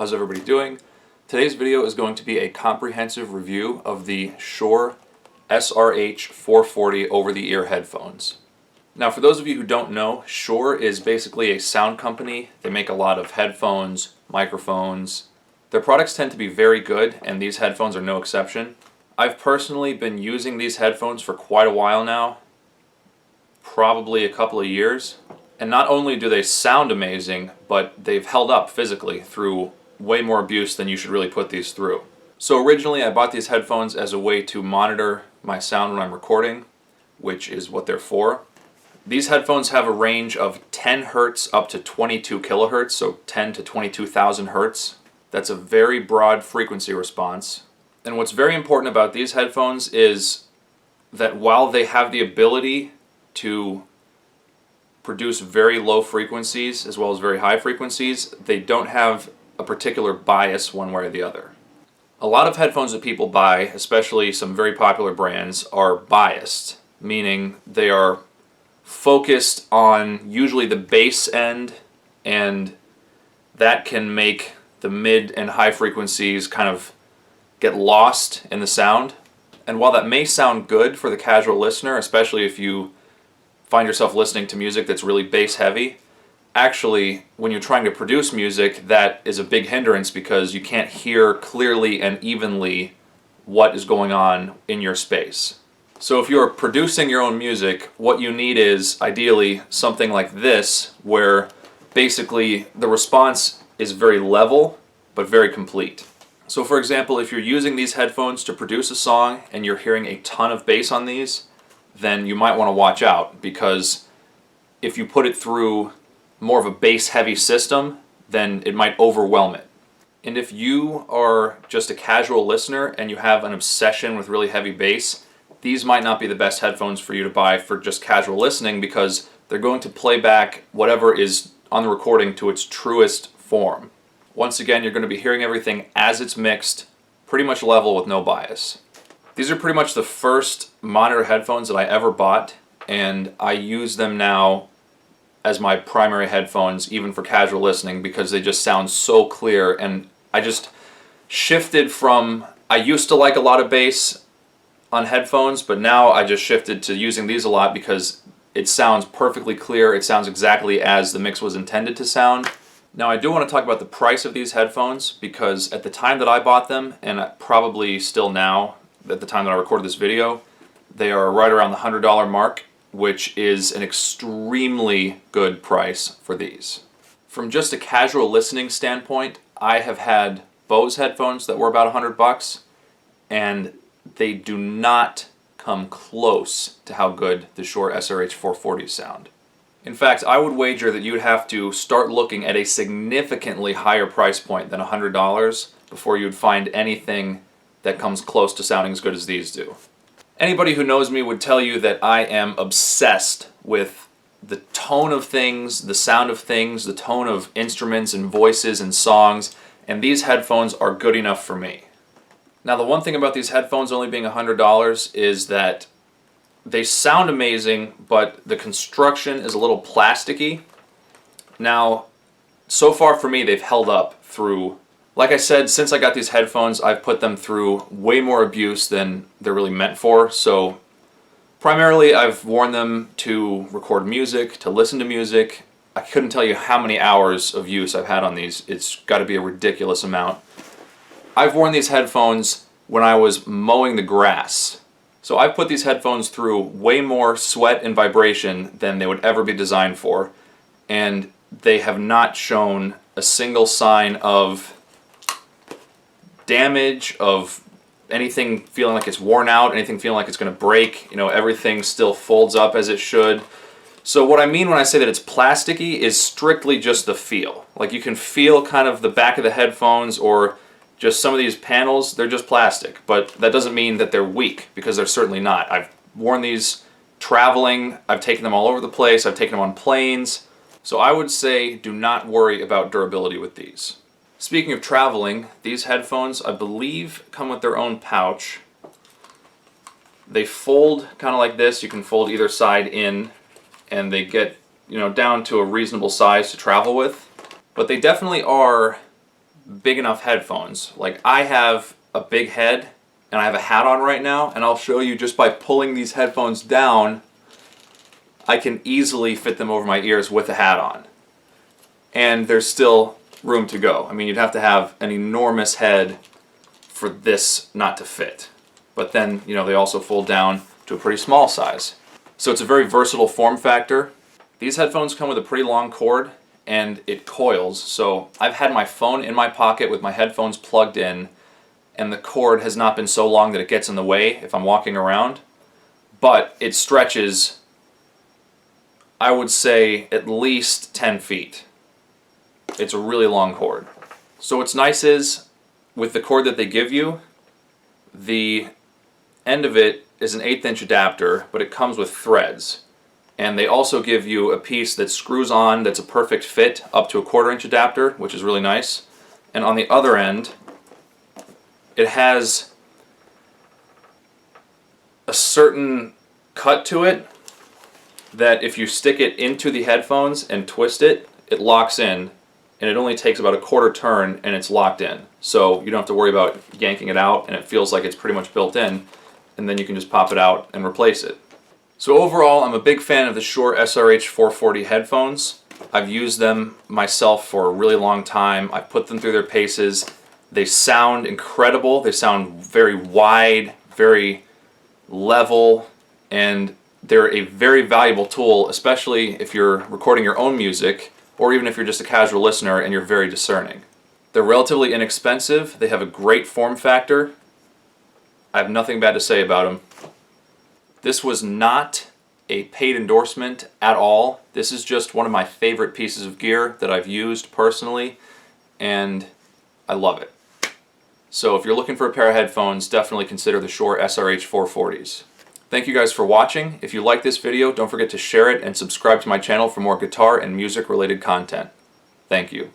How's everybody doing? Today's video is going to be a comprehensive review of the Shure SRH440 over-the-ear headphones. Now, for those of you who don't know, Shure is basically a sound company. They make a lot of headphones, microphones. Their products tend to be very good, and these headphones are no exception. I've personally been using these headphones for quite a while now, probably a couple of years. And not only do they sound amazing, but they've held up physically through way more abuse than you should really put these through. So originally I bought these headphones as a way to monitor my sound when I'm recording, which is what they're for. These headphones have a range of 10 hertz up to 22 kilohertz, so 10 to 22,000 hertz. That's a very broad frequency response. And what's very important about these headphones is that while they have the ability to produce very low frequencies as well as very high frequencies, they don't have a particular bias one way or the other. A lot of headphones that people buy, especially some very popular brands, are biased, meaning they are focused on usually the bass end, and that can make the mid and high frequencies kind of get lost in the sound. And while that may sound good for the casual listener, especially if you find yourself listening to music that's really bass heavy, actually when you're trying to produce music, that is a big hindrance because you can't hear clearly and evenly what is going on in your space. So if you're producing your own music, what you need is ideally something like this, where basically the response is very level but very complete. So for example, if you're using these headphones to produce a song and you're hearing a ton of bass on these, then you might want to watch out, because if you put it through more of a bass heavy system, then it might overwhelm it. And if you are just a casual listener and you have an obsession with really heavy bass, these might not be the best headphones for you to buy for just casual listening, because they're going to play back whatever is on the recording to its truest form. Once again, you're going to be hearing everything as it's mixed, pretty much level with no bias. These are pretty much the first monitor headphones that I ever bought, and I use them now as my primary headphones, even for casual listening, because they just sound so clear. And I just shifted from, I used to like a lot of bass on headphones, but now I just shifted to using these a lot because it sounds perfectly clear. It sounds exactly as the mix was intended to sound. Now I do want to talk about the price of these headphones, because at the time that I bought them, and probably still now at the time that I recorded this video, they are right around the $100 mark, which is an extremely good price for these. From just a casual listening standpoint, I have had Bose headphones that were about $100, and they do not come close to how good the Shure SRH440 sound. In fact, I would wager that you would have to start looking at a significantly higher price point than $100 before you would find anything that comes close to sounding as good as these do. Anybody who knows me would tell you that I am obsessed with the tone of things, the sound of things, the tone of instruments and voices and songs, and these headphones are good enough for me. Now, the one thing about these headphones only being $100 is that they sound amazing, but the construction is a little plasticky. Now, so far for me, they've held up through, like I said, since I got these headphones, I've put them through way more abuse than they're really meant for. So primarily I've worn them to record music, to listen to music. I couldn't tell you how many hours of use I've had on these. It's got to be a ridiculous amount. I've worn these headphones when I was mowing the grass. So I've put these headphones through way more sweat and vibration than they would ever be designed for, and they have not shown a single sign of damage, of anything feeling like it's worn out, anything feeling like it's going to break. You know, everything still folds up as it should. So what I mean when I say that it's plasticky is strictly just the feel. Like, you can feel kind of the back of the headphones, or just some of these panels, they're just plastic, but that doesn't mean that they're weak, because they're certainly not. I've worn these traveling, I've taken them all over the place, I've taken them on planes, so I would say do not worry about durability with these. Speaking of traveling, these headphones, I believe, come with their own pouch. They fold kind of like this. You can fold either side in, and they get, down to a reasonable size to travel with. But they definitely are big enough headphones. Like I have a big head and I have a hat on right now, and I'll show you just by pulling these headphones down, I can easily fit them over my ears with a hat on. And there's still room to go. I mean, you'd have to have an enormous head for this not to fit. But then, you know, they also fold down to a pretty small size. So it's a very versatile form factor. These headphones come with a pretty long cord and it coils. So I've had my phone in my pocket with my headphones plugged in, and the cord has not been so long that it gets in the way if I'm walking around. But it stretches, I would say, at least 10 feet. It's a really long cord. So what's nice is, with the cord that they give you, the end of it is an 1/8 inch adapter, but it comes with threads. And they also give you a piece that screws on that's a perfect fit up to a 1/4 inch adapter, which is really nice. And on the other end, it has a certain cut to it that if you stick it into the headphones and twist it, it locks in, and it only takes about a 1/4 turn and it's locked in. So you don't have to worry about yanking it out, and it feels like it's pretty much built in, and then you can just pop it out and replace it. So overall, I'm a big fan of the Shure SRH440 headphones. I've used them myself for a really long time. I've put them through their paces. They sound incredible. They sound very wide, very level, and they're a very valuable tool, especially if you're recording your own music, or even if you're just a casual listener and you're very discerning. They're relatively inexpensive. They have a great form factor. I have nothing bad to say about them. This was not a paid endorsement at all. This is just one of my favorite pieces of gear that I've used personally, and I love it. So if you're looking for a pair of headphones, definitely consider the Shure SRH440s. Thank you guys for watching. If you like this video, don't forget to share it and subscribe to my channel for more guitar and music related content. Thank you.